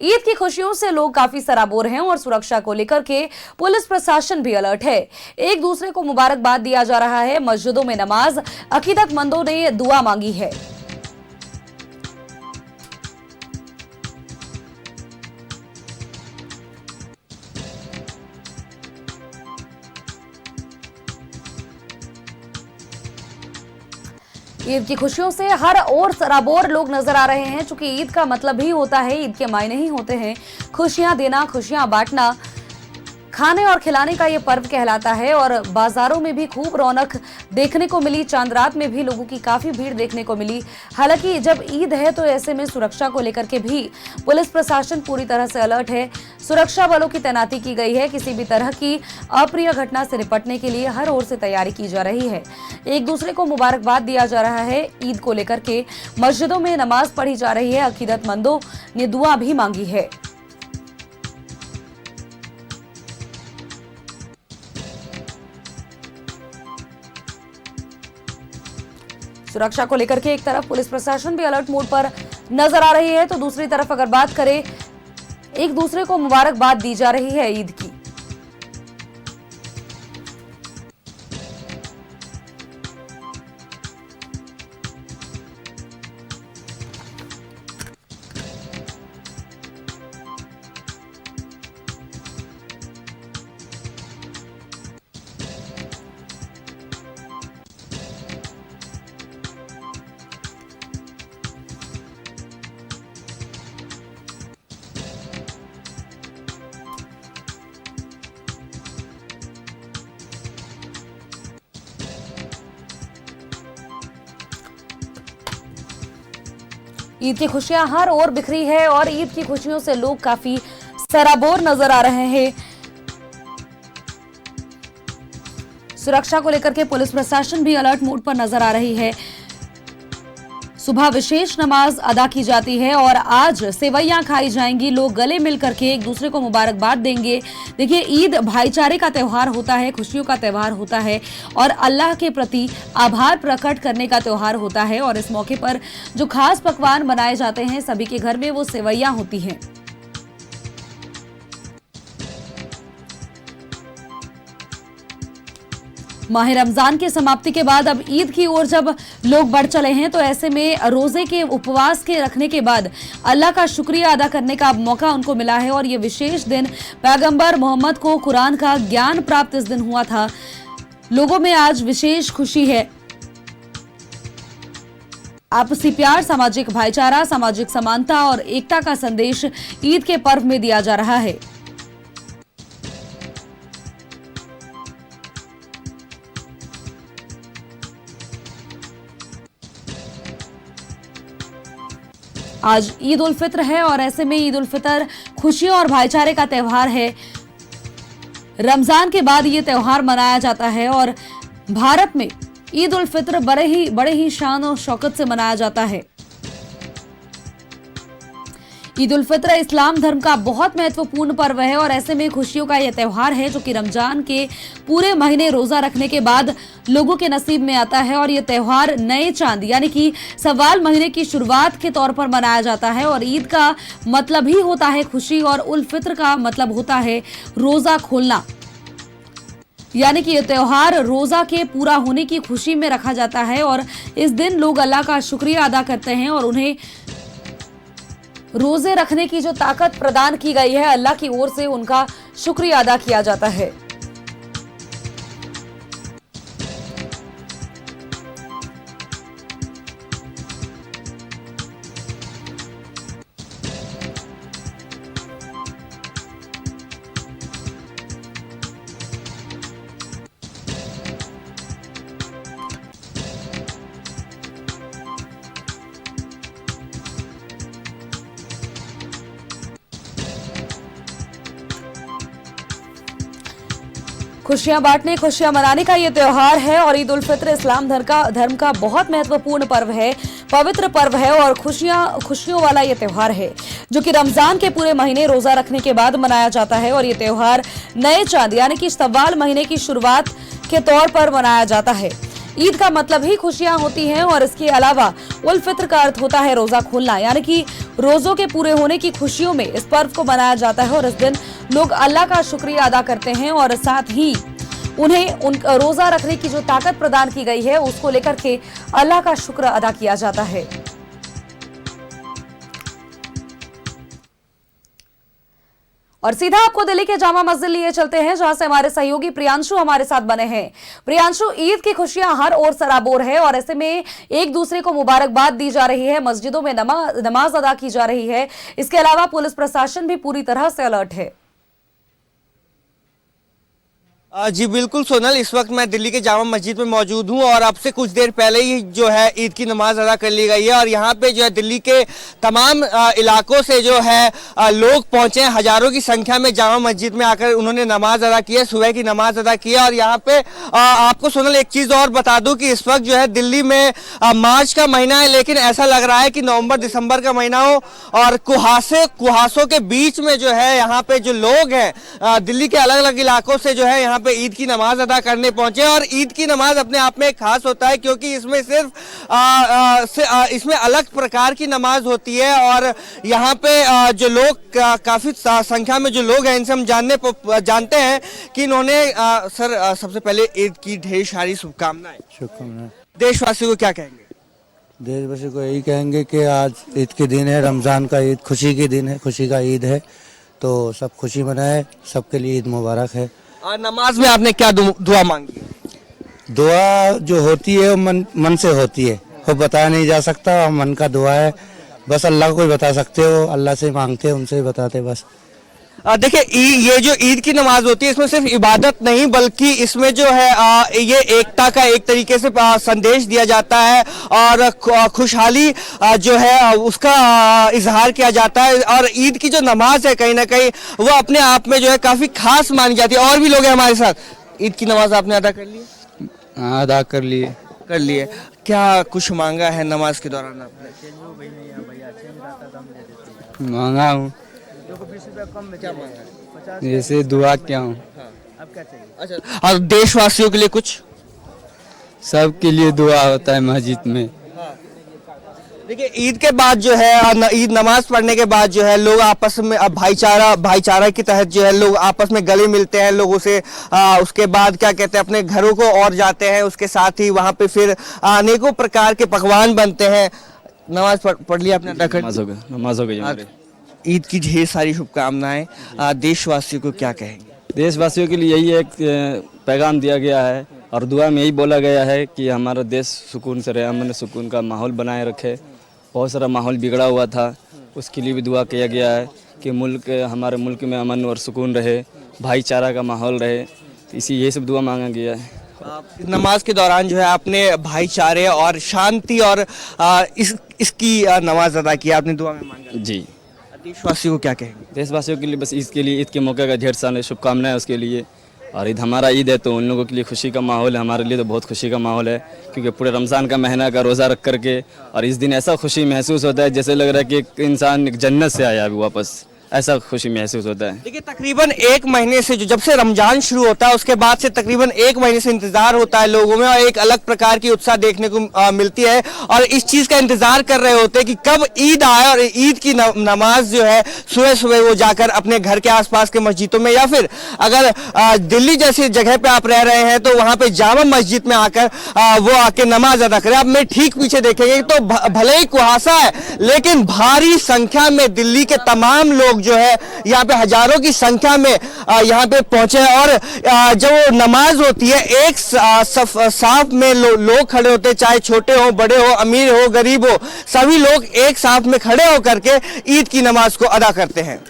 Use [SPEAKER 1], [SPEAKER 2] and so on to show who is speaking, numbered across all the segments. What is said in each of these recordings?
[SPEAKER 1] ईद की खुशियों से लोग काफी सराबोर हैं और सुरक्षा को लेकर के पुलिस प्रशासन भी अलर्ट है। एक दूसरे को मुबारकबाद दिया जा रहा है। मस्जिदों में नमाज, अकीदतमंदों ने दुआ मांगी है। ईद की खुशियों से हर ओर सराबोर लोग नजर आ रहे हैं। चूंकि ईद का मतलब ही होता है, ईद के मायने ही होते हैं खुशियां देना, खुशियां बांटना। खाने और खिलाने का ये पर्व कहलाता है और बाजारों में भी खूब रौनक देखने को मिली। चांद रात में भी लोगों की काफी भीड़ देखने को मिली। हालांकि जब ईद है तो ऐसे में सुरक्षा को लेकर के भी पुलिस प्रशासन पूरी तरह से अलर्ट है। सुरक्षा बलों की तैनाती की गई है। किसी भी तरह की अप्रिय घटना से निपटने के लिए हर ओर से तैयारी की जा रही है। एक दूसरे को मुबारकबाद दिया जा रहा है। ईद को लेकर के मस्जिदों में नमाज पढ़ी जा रही है। अकीदतमंदों ने दुआ भी मांगी है। सुरक्षा को लेकर के एक तरफ पुलिस प्रशासन भी अलर्ट मोड पर नजर आ रही है, तो दूसरी तरफ अगर बात करें, एक दूसरे को मुबारकबाद दी जा रही है ईद की। ईद की खुशियां हर ओर बिखरी है और ईद की खुशियों से लोग काफी सराबोर नजर आ रहे हैं। सुरक्षा को लेकर के पुलिस प्रशासन भी अलर्ट मोड पर नजर आ रही है। सुबह विशेष नमाज अदा की जाती है और आज सेवैयां खाई जाएंगी। लोग गले मिल करके एक दूसरे को मुबारकबाद देंगे। देखिए, ईद भाईचारे का त्यौहार होता है, खुशियों का त्यौहार होता है और अल्लाह के प्रति आभार प्रकट करने का त्यौहार होता है। और इस मौके पर जो खास पकवान बनाए जाते हैं सभी के घर में, वो सेवैयां होती हैं। माह रमजान की समाप्ति के बाद अब ईद की ओर जब लोग बढ़ चले हैं, तो ऐसे में रोजे के उपवास के रखने के बाद अल्लाह का शुक्रिया अदा करने का मौका उनको मिला है। और ये विशेष दिन पैगंबर मोहम्मद को कुरान का ज्ञान प्राप्त इस दिन हुआ था। लोगों में आज विशेष खुशी है। आपसी प्यार, सामाजिक भाईचारा, सामाजिक समानता और एकता का संदेश ईद के पर्व में दिया जा रहा है। आज ईद उल फित्र है और ऐसे में ईद उल फित्र खुशियों और भाईचारे का त्यौहार है। रमजान के बाद ये त्यौहार मनाया जाता है और भारत में ईद उल फित्र बड़े ही शान और शौकत से मनाया जाता है। ईद उल फित्र इस्लाम धर्म का बहुत महत्वपूर्ण पर्व है और ऐसे में खुशियों का यह त्यौहार है जो कि रमजान के पूरे महीने रोजा रखने के बाद लोगों के नसीब में आता है। और यह त्यौहार नए चांद यानी कि सवाल महीने की शुरुआत के तौर पर मनाया जाता है। और ईद का मतलब ही होता है खुशी और उल फित्र का मतलब होता है रोजा खोलना, यानी कि यह त्यौहार रोजा के पूरा होने की खुशी में रखा जाता है। और इस दिन लोग अल्लाह का शुक्रिया अदा करते हैं और उन्हें रोजे रखने की जो ताकत प्रदान की गई है अल्लाह की ओर से, उनका शुक्रिया अदा किया जाता है। खुशियां बांटने, खुशियां मनाने का ये त्यौहार है और ईद उल फित्र इस्लाम धर्म का बहुत महत्वपूर्ण पर्व है, पवित्र पर्व है और खुशियों वाला ये त्यौहार है जो कि रमजान के पूरे महीने रोजा रखने के बाद मनाया जाता है। और ये त्यौहार नए चांद यानी कि शव्वाल महीने की शुरुआत के तौर पर मनाया जाता है। ईद का मतलब ही खुशियां होती हैं और इसके अलावा उल फित्र का अर्थ होता है रोजा खोलना, यानी कि रोजों के पूरे होने की खुशियों में इस पर्व को मनाया जाता है और इस दिन लोग अल्लाह का शुक्रिया अदा करते हैं और साथ ही उन्हें रोजा रखने की जो ताकत प्रदान की गई है उसको लेकर के अल्लाह का शुक्र अदा किया जाता है। और सीधा आपको दिल्ली के जामा मस्जिद लिए चलते हैं, जहां से हमारे सहयोगी प्रियांशु हमारे साथ बने हैं। प्रियांशु, ईद की खुशियां हर ओर सराबोर है और ऐसे में एक दूसरे को मुबारकबाद दी जा रही है, मस्जिदों में नमाज अदा की जा रही है। इसके अलावा पुलिस प्रशासन भी पूरी तरह से अलर्ट है।
[SPEAKER 2] जी बिल्कुल सोनल, इस वक्त मैं दिल्ली के जामा मस्जिद में मौजूद हूं और अब से कुछ देर पहले ही जो है ईद की नमाज अदा कर ली गई है और यहाँ पे जो है दिल्ली के तमाम इलाकों से जो है लोग पहुंचे हैं। हजारों की संख्या में जामा मस्जिद में आकर उन्होंने नमाज अदा की है, सुबह की नमाज अदा की है। और यहाँ पे आपको सोनल एक चीज़ और बता दूँ कि इस वक्त जो है दिल्ली में मार्च का महीना है, लेकिन ऐसा लग रहा है कि नवम्बर दिसंबर का महीना हो और कुहासों के बीच में जो है यहाँ पे जो लोग हैं दिल्ली के अलग अलग इलाकों से जो है यहाँ पे ईद की नमाज अदा करने पहुंचे। और ईद की नमाज अपने आप में एक खास होता है क्योंकि इसमें सिर्फ इसमें अलग प्रकार की नमाज होती है और यहाँ पे जो लोग काफी संख्या में जो लोग हैं इनसे हम जानते हैं कि इन्होंने सर सबसे पहले ईद की ढेर सारी शुभकामनाएं। देशवासियों को क्या कहेंगे?
[SPEAKER 3] देशवासियों को यही कहेंगे कि आज ईद के दिन है, रमजान का ईद खुशी के दिन है, खुशी का ईद है, तो सब खुशी मनाए, सबके लिए ईद मुबारक है।
[SPEAKER 2] नमाज में आपने क्या दुआ मांगी?
[SPEAKER 3] दुआ जो होती है वो मन से होती है, वो बताया नहीं जा सकता, मन का दुआ है, बस अल्लाह को ही बता सकते हो, अल्लाह से मांगते हैं, उनसे ही बताते बस।
[SPEAKER 2] देखिए ये जो ईद की नमाज होती है इसमें सिर्फ इबादत नहीं बल्कि इसमें जो है ये एकता का एक तरीके से संदेश दिया जाता है और खुशहाली जो है उसका इजहार किया जाता है। और ईद की जो नमाज है कहीं ना कहीं वो अपने आप में जो है काफी खास मानी जाती है। और भी लोग हैं हमारे साथ। ईद की नमाज आपने अदा कर ली?
[SPEAKER 3] हाँ, अदा कर लिए।
[SPEAKER 2] क्या कुछ मांगा है नमाज के दौरान आपने?
[SPEAKER 3] मांगा हूँ, जैसे दुआ क्या हूँ।
[SPEAKER 2] अच्छा, और देशवासियों के लिए कुछ?
[SPEAKER 3] सबके लिए दुआ होता है मस्जिद में।
[SPEAKER 2] देखिए ईद के बाद जो है ईद नमाज पढ़ने के बाद जो है लोग आपस में भाईचारा के तहत जो है लोग आपस में गले मिलते हैं लोगों से। उसके बाद क्या कहते हैं अपने घरों को और जाते हैं, उसके साथ ही वहाँ पे फिर अनेकों प्रकार के पकवान बनते हैं। नमाज पढ़ लिया आपने?
[SPEAKER 3] नमाज हो गई।
[SPEAKER 2] ईद की ढेर सारी शुभकामनाएं। देशवासियों को क्या कहेंगे?
[SPEAKER 4] देशवासियों के लिए यही एक पैगाम दिया गया है और दुआ में यही बोला गया है कि हमारा देश सुकून से रहे, अमन सुकून का माहौल बनाए रखे। बहुत सारा माहौल बिगड़ा हुआ था, उसके लिए भी दुआ किया गया है कि हमारे मुल्क में अमन और सुकून रहे, भाईचारा का माहौल रहे। ये सब दुआ मांगा गया है।
[SPEAKER 2] नमाज के दौरान जो है आपने भाईचारे और शांति और इसकी नमाज अदा की, आपने दुआ में मांगा।
[SPEAKER 4] जी,
[SPEAKER 2] देशवासियों को क्या कहेंगे?
[SPEAKER 4] देशवासियों के लिए बस इसके लिए ईद के मौके का ढेर सारी शुभकामनाएं उसके लिए। और ईद हमारा ईद है तो उन लोगों के लिए खुशी का माहौल है, हमारे लिए तो बहुत खुशी का माहौल है क्योंकि पूरे रमज़ान का महीना का रोज़ा रख करके और इस दिन ऐसा खुशी महसूस होता है जैसे लग रहा है कि एक इंसान एक जन्नत से आया अभी वापस, ऐसा खुशी महसूस होता है।
[SPEAKER 2] देखिए तकरीबन एक महीने से जब से रमजान शुरू होता है उसके बाद से तकरीबन एक महीने से इंतजार होता है लोगों में और एक अलग प्रकार की उत्साह देखने को मिलती है और इस चीज का इंतजार कर रहे होते हैं कि कब ईद आए और ईद की नमाज जो है सुबह सुबह वो जाकर अपने घर के आसपास के मस्जिदों में या फिर अगर दिल्ली जैसी जगह पे आप रह रहे हैं तो वहां पे जामा मस्जिद में आकर वो आके नमाज अदा करें। अब मैं ठीक पीछे देखेंगे तो भले ही कुहासा है लेकिन भारी संख्या में दिल्ली के तमाम लोग जो है यहाँ पे हजारों की संख्या में यहाँ पे पहुंचे हैं और जब नमाज होती है एक साफ में लोग खड़े होते हैं, चाहे छोटे हो बड़े हो अमीर हो गरीब हो, सभी लोग एक साफ में खड़े होकर के ईद की नमाज को अदा करते हैं।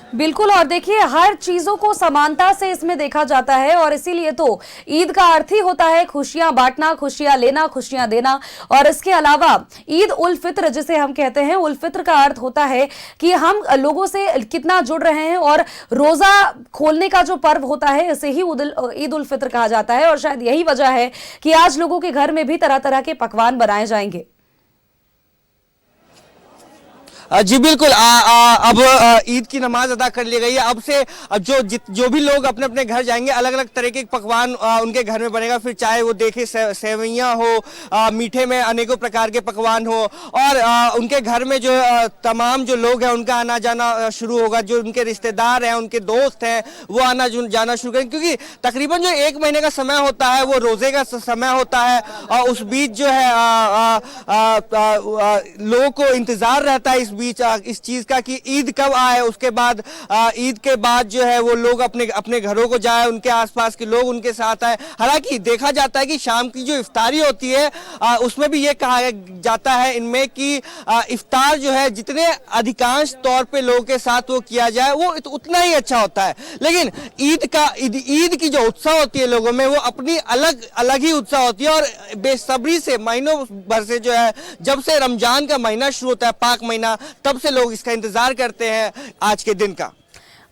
[SPEAKER 1] बिल्कुल, और देखिए हर चीजों को समानता से इसमें देखा जाता है और इसीलिए तो ईद का अर्थ ही होता है खुशियां बांटना, खुशियां लेना, खुशियां देना। और इसके अलावा ईद उल फित्र जिसे हम कहते हैं, उल फित्र का अर्थ होता है कि हम लोगों से कितना जुड़ रहे हैं और रोजा खोलने का जो पर्व होता है इसे ही ईद उल फित्र कहा जाता है। और शायद यही वजह है कि आज लोगों के घर में भी तरह तरह के पकवान बनाए जाएंगे।
[SPEAKER 2] जी बिल्कुल। अब ईद की नमाज अदा कर ली गई है। अब से जो भी लोग अपने अपने घर जाएंगे, अलग अलग तरह के पकवान उनके घर में बनेगा। फिर चाहे वो देखे सेवइयाँ हो, मीठे में अनेकों प्रकार के पकवान हो, और उनके घर में जो तमाम जो लोग हैं उनका आना जाना शुरू होगा। जो उनके रिश्तेदार हैं, उनके दोस्त हैं, वो आना जाना शुरू करेंगे, क्योंकि तकरीबन जो 1 महीने का समय होता है वो रोजे का समय होता है। और उस बीच जो है लोगों को इंतजार रहता है इस चीज का कि ईद कब आए। उसके बाद ईद के बाद जो है वो लोग अपने अपने घरों को जाए, उनके आसपास के लोग उनके साथ आए। हालांकि देखा जाता है कि शाम की जो इफ्तारी होती है उसमें भी ये कहा जाता है इनमें कि इफ्तार जो है जितने अधिकांश तौर पे लोगों के साथ वो किया जाए वो उतना ही अच्छा होता है। लेकिन ईद की जो उत्साह होती है लोगों में, वो अपनी अलग ही उत्साह होती है। और बेसब्री से महीनों भर से जो है, जब से रमजान का महीना शुरू होता है, पाक महीना, तब से लोग इसका इंतजार करते हैं आज के दिन का।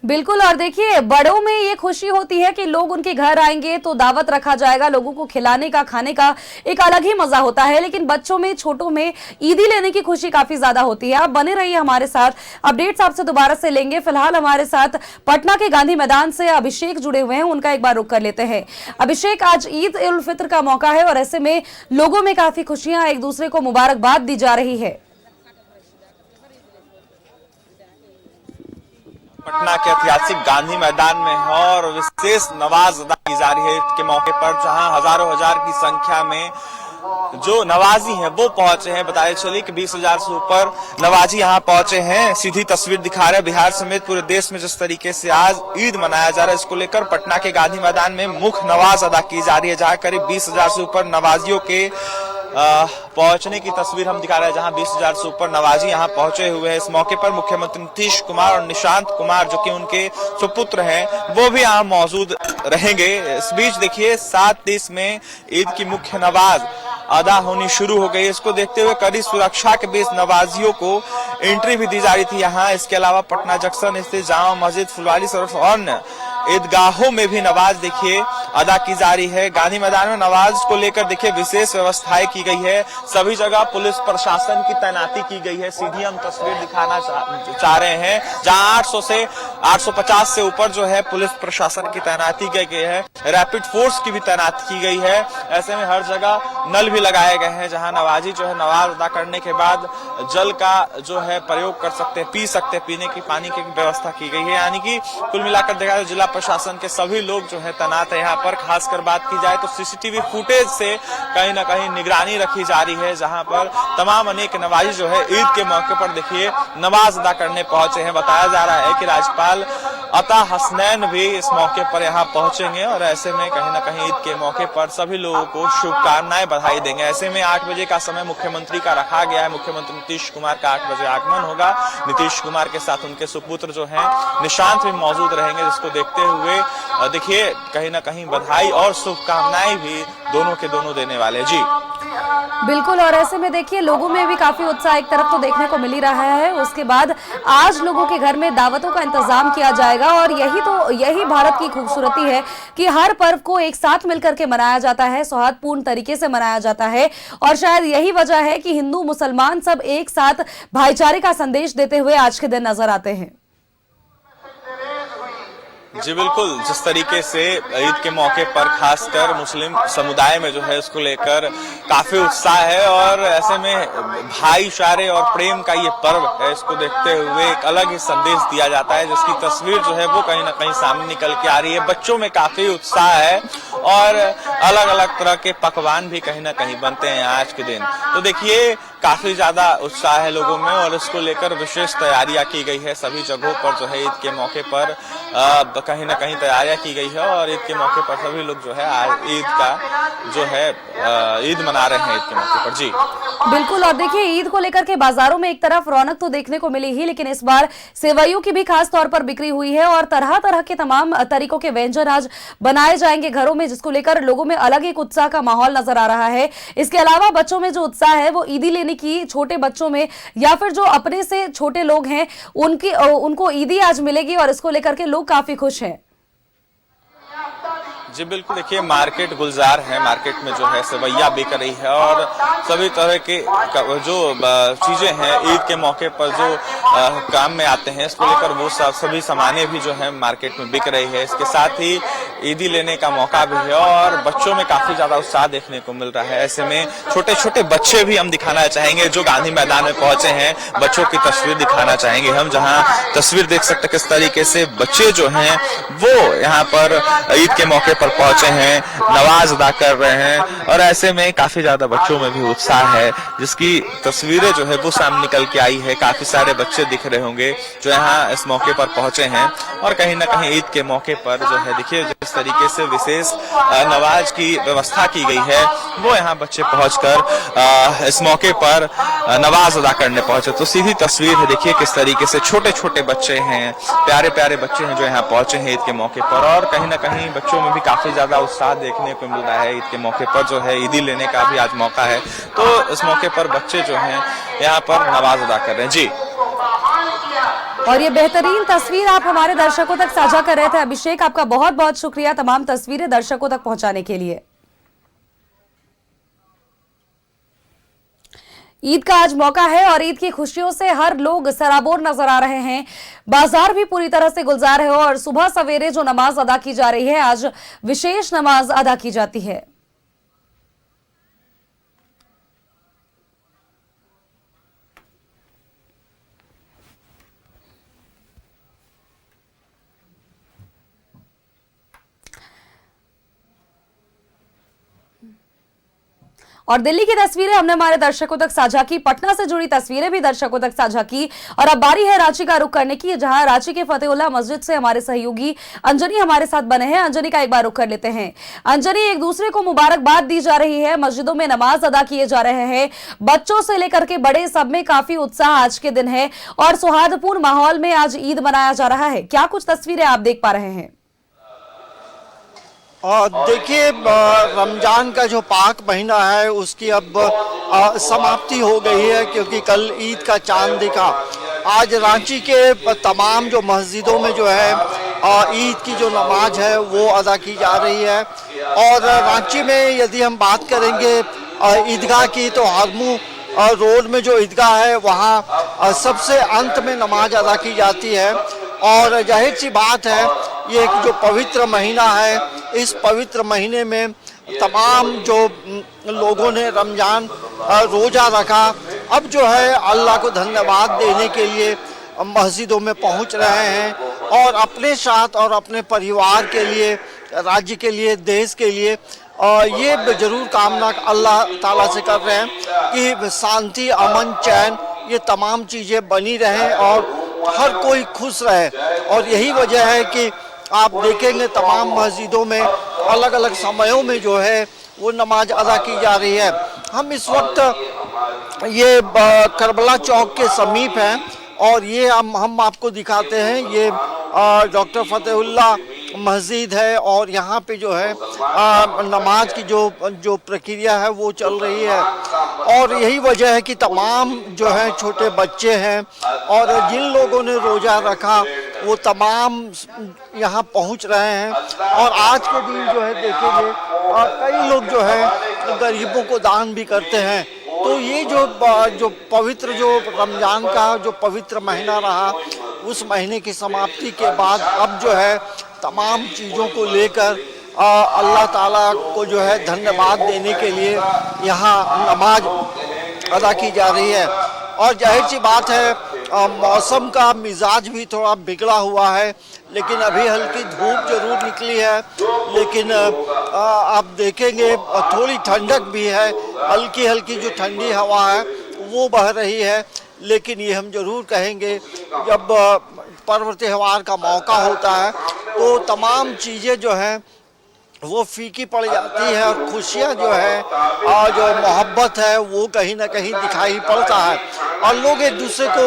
[SPEAKER 1] बिल्कुल। और देखिए, बड़ों में ये खुशी होती है कि लोग उनके घर आएंगे तो दावत रखा जाएगा, लोगों को खिलाने का, खाने का एक अलग ही मजा होता है। लेकिन बच्चों में, छोटों में ईदी लेने की खुशी काफी ज्यादा होती है। आप बने रहिए हमारे साथ, अपडेट्स आपसे दोबारा से लेंगे। फिलहाल हमारे साथ पटना के गांधी मैदान से अभिषेक जुड़े हुए हैं, उनका एक बार रुख कर लेते हैं। अभिषेक, आज ईद उल फित्र का मौका है और ऐसे में लोगों में काफी खुशियां, एक दूसरे को मुबारकबाद दी जा रही है।
[SPEAKER 5] पटना के ऐतिहासिक गांधी मैदान में है और विशेष नमाज अदा की जा रही है ईद के मौके पर, जहां हजारों हजार की संख्या में जो नवाजी हैं वो पहुंचे हैं। बताया चले कि 20,000 से ऊपर नवाजी यहां पहुंचे हैं। सीधी तस्वीर दिखा रहे हैं बिहार समेत पूरे देश में जिस तरीके से आज ईद मनाया जा रहा है, इसको लेकर पटना के गांधी मैदान में मुख्य नमाज अदा की जा रही है, जहां करीब 20,000 से ऊपर नवाजियों के पहुंचने की तस्वीर हम दिखा रहे हैं, जहां 20,000 से ऊपर नवाजी यहां पहुंचे हुए हैं। इस मौके पर मुख्यमंत्री नीतीश कुमार और निशांत कुमार, जो कि उनके सुपुत्र हैं, वो भी यहां मौजूद रहेंगे। इस बीच देखिए 7:30 में ईद की मुख्य नमाज अदा होनी शुरू हो गई। इसको देखते हुए कड़ी सुरक्षा के बीच नवाजियों को एंट्री भी दी जा रही थी यहाँ। इसके अलावा पटना जंक्शन स्थित जामा मस्जिद, फुलवारी सरोवर और ईदगाहों में भी नमाज देखिए अदा की जा रही है। गांधी मैदान में नमाज को लेकर देखिए विशेष व्यवस्थाएं की गई है। सभी जगह पुलिस प्रशासन की तैनाती की गई है। सीधी हम तस्वीर दिखाना चाह रहे हैं, जहां 800 से 850 से ऊपर जो है पुलिस प्रशासन की तैनाती की गई है। रैपिड फोर्स की भी तैनाती की गई है। ऐसे में हर जगह नल भी लगाए गए हैं, जहां नवाजी जो है नमाज अदा करने के बाद जल का जो है प्रयोग कर सकते हैं, पी सकते हैं, पीने की पानी की व्यवस्था की गई है। यानी कि कुल मिलाकर देखा जाए जिला प्रशासन के सभी लोग जो है तैनात है यहाँ पर। खासकर बात की जाए तो सीसीटीवी फुटेज से कहीं ना कहीं निगरानी रखी जा रही है, जहां पर तमाम अनेक नवाजी जो है ईद के मौके पर देखिए नमाज अदा करने पहुंचे हैं। बताया जा रहा है कि राज्यपाल अता हसनैन भी इस मौके पर यहाँ पहुंचेंगे और ऐसे में कहीं ना कहीं ईद के मौके पर सभी लोगों को शुभकामनाएं, बधाई देंगे। ऐसे में 8 बजे का समय मुख्यमंत्री का रखा गया है। मुख्यमंत्री नीतीश कुमार का 8 बजे आगमन होगा। नीतीश कुमार के साथ उनके सुपुत्र जो हैं निशांत भी मौजूद रहेंगे, जिसको देखते हुए देखिए कहीं ना कहीं बधाई और शुभकामनाएं भी दोनों के दोनों देने वाले। जी
[SPEAKER 1] बिल्कुल। और ऐसे में देखिए लोगों में भी काफी उत्साह एक तरफ तो देखने को मिल ही रहा है। उसके बाद आज लोगों के घर में दावतों का इंतजाम किया जाएगा और यही भारत की खूबसूरती है कि हर पर्व को एक साथ मिलकर के मनाया जाता है, सौहार्दपूर्ण तरीके से मनाया जाता है। और शायद यही वजह है कि हिंदू मुसलमान सब एक साथ भाईचारे का संदेश देते हुए आज के दिन नजर आते हैं।
[SPEAKER 5] जी बिल्कुल। जिस तरीके से ईद के मौके पर खासकर मुस्लिम समुदाय में जो है इसको लेकर काफी उत्साह है और ऐसे में भाईचारे और प्रेम का ये पर्व है, इसको देखते हुए एक अलग ही संदेश दिया जाता है, जिसकी तस्वीर जो है वो कहीं ना कहीं सामने निकल के आ रही है। बच्चों में काफी उत्साह है और अलग अलग तरह के पकवान भी कहीं ना कहीं बनते हैं आज के दिन। तो देखिए काफी ज्यादा उत्साह है लोगों में और इसको लेकर विशेष तैयारियां की गई है। सभी जगहों पर जो है ईद के मौके पर कहीं ना कहीं तैयारियां की गई है और ईद के मौके पर सभी लोग जो है आज ईद का जो है ईद मना रहे हैं ईद के मौके पर। जी
[SPEAKER 1] बिल्कुल। और देखिए ईद को लेकर के बाजारों में एक तरफ रौनक तो देखने को मिली ही, लेकिन इस बार सेवइयों की भी खास तौर पर बिक्री हुई है और तरह तरह के तमाम तरीकों के व्यंजन आज बनाए जाएंगे घरों में, जिसको लेकर लोगों में अलग एक उत्साह का माहौल नजर आ रहा है। इसके अलावा बच्चों में जो उत्साह है वो ईदी लेने की, छोटे बच्चों में या फिर जो अपने से छोटे लोग हैं उनको ईदी आज मिलेगी और इसको लेकर के लोग काफी खुश हैं।
[SPEAKER 5] जी बिल्कुल, देखिए मार्केट गुलजार है, मार्केट में जो है सेवैया बिक रही है और सभी तरह के जो चीजें हैं ईद के मौके पर जो काम में आते हैं इसको लेकर वो सभी सामानें भी जो है मार्केट में बिक रही है। इसके साथ ही ईदी लेने का मौका भी है और बच्चों में काफी ज्यादा उत्साह देखने को मिल रहा है। ऐसे में छोटे छोटे बच्चे भी हम दिखाना चाहेंगे जो गांधी मैदान में पहुंचे हैं, बच्चों की तस्वीर दिखाना चाहेंगे हम, जहां तस्वीर देख सकते किस तरीके से बच्चे जो हैं वो यहाँ पर ईद के मौके पर पहुंचे हैं, नमाज अदा कर रहे हैं और ऐसे में काफी ज्यादा बच्चों में भी उत्साह है जिसकी तस्वीरें जो है वो सामने निकल के आई है। काफी सारे बच्चे दिख रहे होंगे जो यहाँ इस मौके पर पहुंचे हैं और कहीं ना कहीं ईद के मौके पर जो है देखिए जिस तरीके से विशेष नमाज की व्यवस्था की गई है वो यहाँ बच्चे पहुंचकर इस मौके पर नमाज अदा करने पहुंचे। तो सीधी तस्वीर है, देखिए किस तरीके से छोटे छोटे बच्चे हैं, प्यारे प्यारे बच्चे हैं जो यहाँ पहुंचे हैं ईद के मौके पर और कहीं ना कहीं बच्चों में भी काफी ज्यादा उत्साह देखने को मिल रहा है। ईद के मौके पर जो है ईदी लेने का भी आज मौका है तो इस मौके पर बच्चे जो हैं यहाँ पर नमाज अदा कर रहे हैं। जी,
[SPEAKER 1] और ये बेहतरीन तस्वीर आप हमारे दर्शकों तक साझा कर रहे थे। अभिषेक, आपका बहुत बहुत शुक्रिया तमाम तस्वीरें दर्शकों तक पहुंचाने के लिए। ईद का आज मौका है और ईद की खुशियों से हर लोग सराबोर नजर आ रहे हैं। बाजार भी पूरी तरह से गुलजार है और सुबह सवेरे जो नमाज अदा की जा रही है, आज विशेष नमाज अदा की जाती है। और दिल्ली की तस्वीरें हमने हमारे दर्शकों तक साझा की, पटना से जुड़ी तस्वीरें भी दर्शकों तक साझा की और अब बारी है रांची का रुख करने की, जहां रांची के फतेहुल्लाह मस्जिद से हमारे सहयोगी अंजनी हमारे साथ बने हैं। अंजनी का एक बार रुख कर लेते हैं। अंजनी, एक दूसरे को मुबारकबाद दी जा रही है, मस्जिदों में नमाज अदा किए जा रहे हैं, बच्चों से लेकर के बड़े सब में काफी उत्साह आज के दिन है और सौहार्दपूर्ण माहौल में आज ईद मनाया जा रहा है। क्या कुछ तस्वीरें आप देख पा रहे हैं?
[SPEAKER 6] देखिए, रमजान का जो पाक महीना है उसकी अब समाप्ति हो गई है क्योंकि कल ईद का चांद दिखा। आज रांची के तमाम जो मस्जिदों में जो है ईद की जो नमाज है वो अदा की जा रही है और रांची में यदि हम बात करेंगे ईदगाह की तो हारमू रोड में जो ईदगाह है वहाँ सबसे अंत में नमाज अदा की जाती है और जाहिर सी बात है ये एक जो पवित्र महीना है, इस पवित्र महीने में तमाम जो लोगों ने रमजान रोज़ा रखा अब जो है अल्लाह को धन्यवाद देने के लिए मस्जिदों में पहुंच रहे हैं और अपने साथ और अपने परिवार के लिए, राज्य के लिए, देश के लिए ये जरूर कामना अल्लाह ताला से कर रहे हैं कि शांति, अमन, चैन ये तमाम चीज़ें बनी रहें और हर कोई खुश रहे। और यही वजह है कि आप देखेंगे तमाम मस्जिदों में अलग अलग समयों में जो है वो नमाज अदा की जा रही है। हम इस वक्त ये करबला चौक के समीप हैं और ये हम आपको दिखाते हैं, ये डॉक्टर फतेहुल्लाह मस्जिद है और यहाँ पे जो है नमाज की जो प्रक्रिया है वो चल रही है और यही वजह है कि तमाम जो है छोटे बच्चे हैं और जिन लोगों ने रोज़ा रखा वो तमाम यहाँ पहुँच रहे हैं और आज के दिन जो है देखेंगे कई लोग जो है गरीबों को दान भी करते हैं। तो ये जो पवित्र जो रमज़ान का जो पवित्र महीना रहा उस महीने की समाप्ति के बाद अब जो है तमाम चीज़ों को लेकर अल्लाह ताला को जो है धन्यवाद देने के लिए यहाँ नमाज अदा की जा रही है। और जाहिर सी बात है मौसम का मिजाज भी थोड़ा बिगड़ा हुआ है, लेकिन अभी हल्की धूप जरूर निकली है, लेकिन आप देखेंगे थोड़ी ठंडक भी है, हल्की हल्की जो ठंडी हवा है वो बह रही है। लेकिन ये हम जरूर कहेंगे जब पर्व त्यौहार का मौका होता है तो तमाम चीज़ें जो हैं वो फीकी पड़ जाती है और खुशियाँ जो है और जो मोहब्बत है वो कहीं ना कहीं दिखाई पड़ता है और लोग एक दूसरे को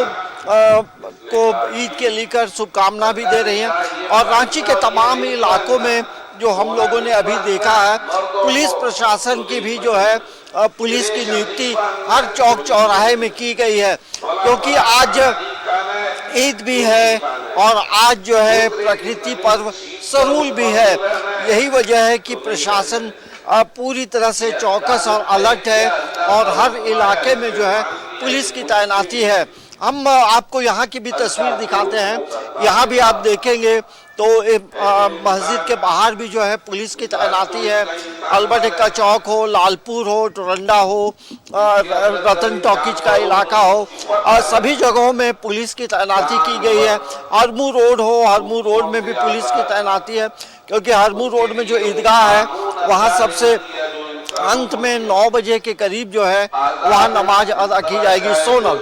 [SPEAKER 6] ईद के लेकर शुभकामना भी दे रही हैं। और रांची के तमाम इलाकों में जो हम लोगों ने अभी देखा है पुलिस प्रशासन की भी जो है पुलिस की नियुक्ति हर चौक चौराहे में की गई है क्योंकि आज ईद भी है और आज जो है प्रकृति पर्व सरूल भी है। यही वजह है कि प्रशासन पूरी तरह से चौकस और अलर्ट है और हर इलाके में जो है पुलिस की तैनाती है। हम आपको यहाँ की भी तस्वीर दिखाते हैं। यहाँ भी आप देखेंगे तो मस्जिद के बाहर भी जो है पुलिस की तैनाती है। अल्बर्ट एक्का चौक हो, लालपुर हो, टोरंडा हो, रतन टॉकीज का इलाका हो, सभी जगहों में पुलिस की तैनाती की गई है। हरमू रोड हो, हरमू रोड में भी पुलिस की तैनाती है, क्योंकि हरमू रोड में जो ईदगाह है वहाँ सबसे अंत में 9 बजे के करीब जो है वहाँ नमाज अदा की जाएगी। सोनल।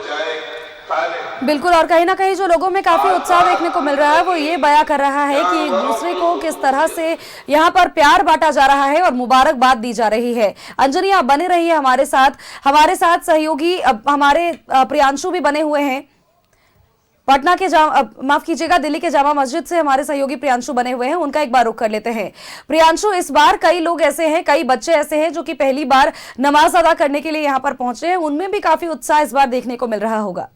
[SPEAKER 1] बिल्कुल, और कहीं ना कहीं जो लोगों में काफी उत्साह देखने को मिल रहा है वो ये बयां कर रहा है कि एक दूसरे को किस तरह से यहाँ पर प्यार बांटा जा रहा है और मुबारकबाद दी जा रही है। अंजनी, आप बने रहिए हमारे साथ सहयोगी हमारे प्रियांशु भी बने हुए हैं पटना के माफ कीजिएगा, दिल्ली के जामा मस्जिद से हमारे सहयोगी प्रियांशु बने हुए हैं। उनका एक बार रुख कर लेते हैं। प्रियांशु, इस बार कई लोग ऐसे हैं, कई बच्चे ऐसे हैं जो कि पहली बार नमाज अदा करने के लिए यहाँ पर पहुंचे हैं, उनमें भी काफी उत्साह इस बार देखने को मिल रहा होगा।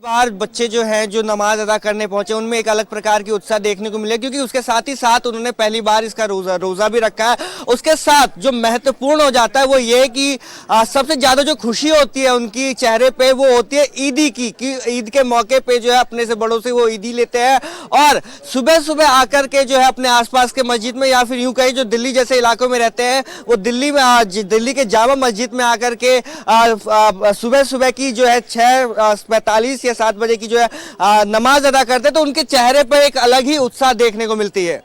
[SPEAKER 2] बार बच्चे जो हैं जो नमाज अदा करने पहुंचे उनमें एक अलग प्रकार की उत्साह देखने को मिले, क्योंकि उसके साथ ही साथ उन्होंने पहली बार इसका रोजा भी रखा है। उसके साथ जो महत्वपूर्ण हो जाता है वो ये कि सबसे ज्यादा जो खुशी होती है उनकी चेहरे पे वो होती है ईदी की, कि ईद के मौके पे जो है अपने से बड़ों से वो ईदी लेते हैं और सुबह सुबह आकर के जो है अपने आसपास के मस्जिद में या फिर यूं कहीं जो दिल्ली जैसे इलाकों में रहते हैं वो दिल्ली के जामा मस्जिद में आकर के सुबह सुबह की जो है 6:45 या 7 बजे की जो है नमाज अदा करते, तो उनके चेहरे पर एक अलग ही उत्साह देखने को मिलती है।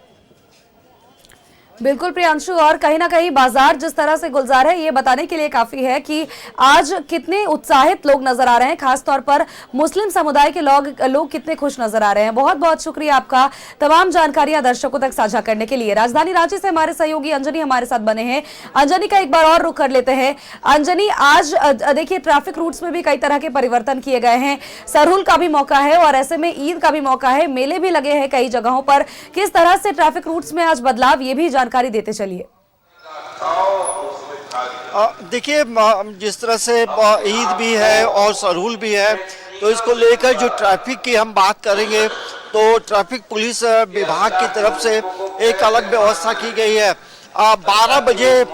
[SPEAKER 1] बिल्कुल प्रियांशु, और कहीं ना कहीं बाजार जिस तरह से गुलजार है ये बताने के लिए काफी है कि आज कितने उत्साहित लोग नजर आ रहे हैं, खासतौर पर मुस्लिम समुदाय के लोग कितने खुश नजर आ रहे हैं। बहुत बहुत शुक्रिया आपका तमाम जानकारियां दर्शकों तक साझा करने के लिए। राजधानी रांची से हमारे सहयोगी अंजनी हमारे साथ बने हैं। अंजनी का एक बार और रुख कर लेते हैं। अंजनी, आज देखिए ट्रैफिक रूट्स में भी कई तरह के परिवर्तन किए गए हैं, सरहुल का भी मौका है और ऐसे में ईद का भी मौका है, मेले भी लगे हैं कई जगहों पर। किस तरह से ट्रैफिक रूट्स में आज बदलाव, ये भी जानकारी देते चलिए।
[SPEAKER 6] देखिए, जिस तरह से ईद भी है और सरहुल भी है, तो इसको लेकर जो ट्रैफिक की हम बात करेंगे तो ट्रैफिक पुलिस विभाग की तरफ से एक अलग व्यवस्था की गई है। 12 बजे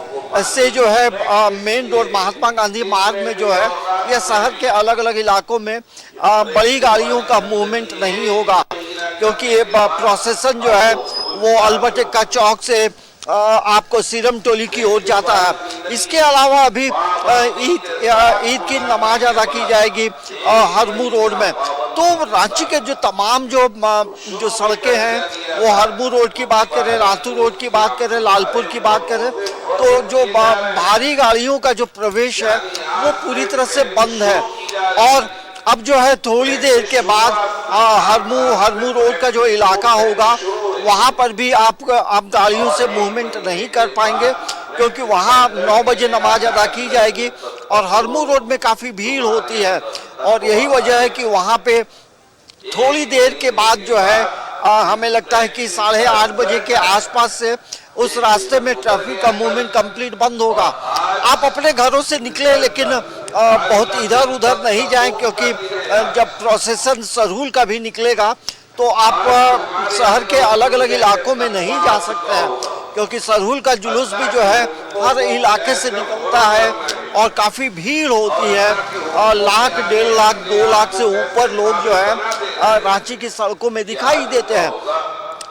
[SPEAKER 6] से जो है मेन रोड महात्मा गांधी मार्ग में जो है यह शहर के अलग अलग इलाकों में बड़ी गाड़ियों का मूवमेंट नहीं होगा, क्योंकि ये प्रोसेसन जो है वो अल्बर्ट एक्का चौक से आपको सीरम टोली की ओर जाता है। इसके अलावा अभी ईद की नमाज अदा की जाएगी हरमू रोड में। तो रांची के जो तमाम जो सड़कें हैं वो हरमू रोड की बात करें, रातू रोड की बात करें, लालपुर की बात करें, तो जो भारी गाड़ियों का जो प्रवेश है वो पूरी तरह से बंद है। और अब जो है थोड़ी देर के बाद हरमू रोड का जो इलाका होगा वहाँ पर भी आप गाड़ियों से मूवमेंट नहीं कर पाएंगे, क्योंकि वहाँ 9 बजे नमाज अदा की जाएगी और हरमू रोड में काफ़ी भीड़ होती है। और यही वजह है कि वहाँ पे थोड़ी देर के बाद जो है हमें लगता है कि 8:30 बजे के आसपास से उस रास्ते में ट्रैफिक का मूवमेंट कंप्लीट बंद होगा। आप अपने घरों से निकले लेकिन बहुत इधर उधर नहीं जाएं, क्योंकि जब प्रोसेसन सरहुल का भी निकलेगा तो आप शहर के अलग अलग इलाकों में नहीं जा सकते हैं, क्योंकि सरहुल का जुलूस भी जो है हर इलाके से निकलता है और काफ़ी भीड़ होती है। 1 लाख, 1.5 लाख, 2 लाख से ऊपर लोग जो है रांची की सड़कों में दिखाई देते हैं।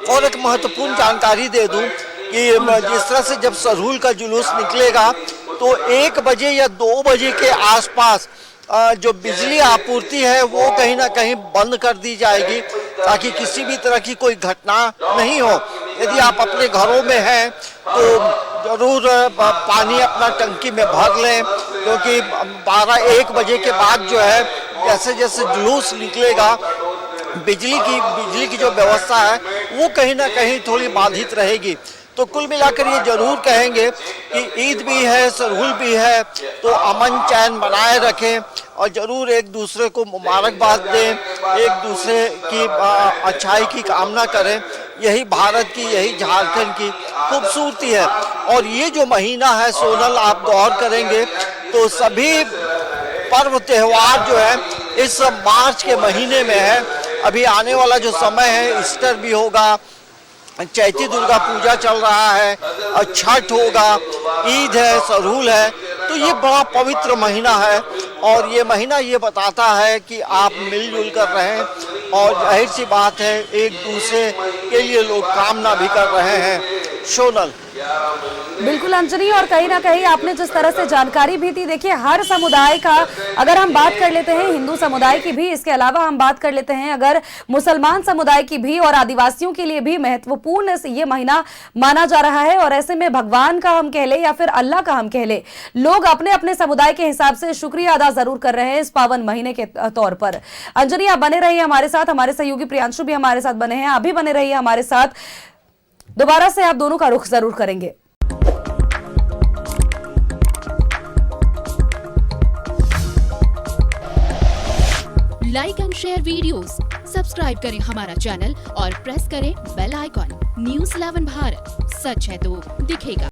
[SPEAKER 6] और एक महत्वपूर्ण जानकारी दे दूं कि जिस तरह से जब सरहुल का जुलूस निकलेगा तो 1 बजे या 2 बजे के आसपास जो बिजली आपूर्ति है वो कहीं ना कहीं बंद कर दी जाएगी, ताकि किसी भी तरह की कोई घटना नहीं हो। यदि आप अपने घरों में हैं तो ज़रूर पानी अपना टंकी में भर लें, क्योंकि 12-1 बजे के बाद जो है जैसे जैसे जुलूस निकलेगा बिजली की जो व्यवस्था है वो कहीं ना कहीं थोड़ी बाधित रहेगी। तो कुल मिलाकर ये जरूर कहेंगे कि ईद भी है, सरहुल भी है, तो अमन चैन बनाए रखें और जरूर एक दूसरे को मुबारकबाद दें, एक दूसरे की अच्छाई की कामना करें। यही भारत की, यही झारखंड की खूबसूरती है। और ये जो महीना है सोनल, आप गौर करेंगे तो सभी पर्व त्योहार जो है इस मार्च के महीने में है। अभी आने वाला जो समय है, ईस्टर भी होगा, चैती दुर्गा पूजा चल रहा है और छठ होगा, ईद है, सरहुल है। तो ये बड़ा पवित्र महीना है और ये महीना ये बताता है कि आप मिलजुल कर रहें और जाहिर सी बात है एक दूसरे के लिए लोग कामना भी कर रहे हैं। सोनल।
[SPEAKER 1] बिल्कुल अंजनी, और कहीं ना कहीं आपने जिस तरह से जानकारी भी दी, देखिए हर समुदाय का अगर हम बात कर लेते हैं, हिंदू समुदाय की भी, इसके अलावा हम बात कर लेते हैं अगर मुसलमान समुदाय की भी और आदिवासियों के लिए भी महत्वपूर्ण ये महीना माना जा रहा है। और ऐसे में भगवान का हम कह ले या फिर अल्लाह का हम कह ले, लोग अपने अपने समुदाय के हिसाब से शुक्रिया अदा जरूर कर रहे हैं इस पावन महीने के तौर पर। अंजनी, आप बने रहिए हमारे साथ, हमारे सहयोगी प्रियांशु भी हमारे साथ बने हैं, अभी बने रहिए हमारे साथ, दोबारा से आप दोनों का रुख जरूर करेंगे।
[SPEAKER 7] Like and share videos, subscribe करें हमारा चैनल और प्रेस करें बेल आइकॉन। न्यूज़ 11 भारत, सच है तो दिखेगा।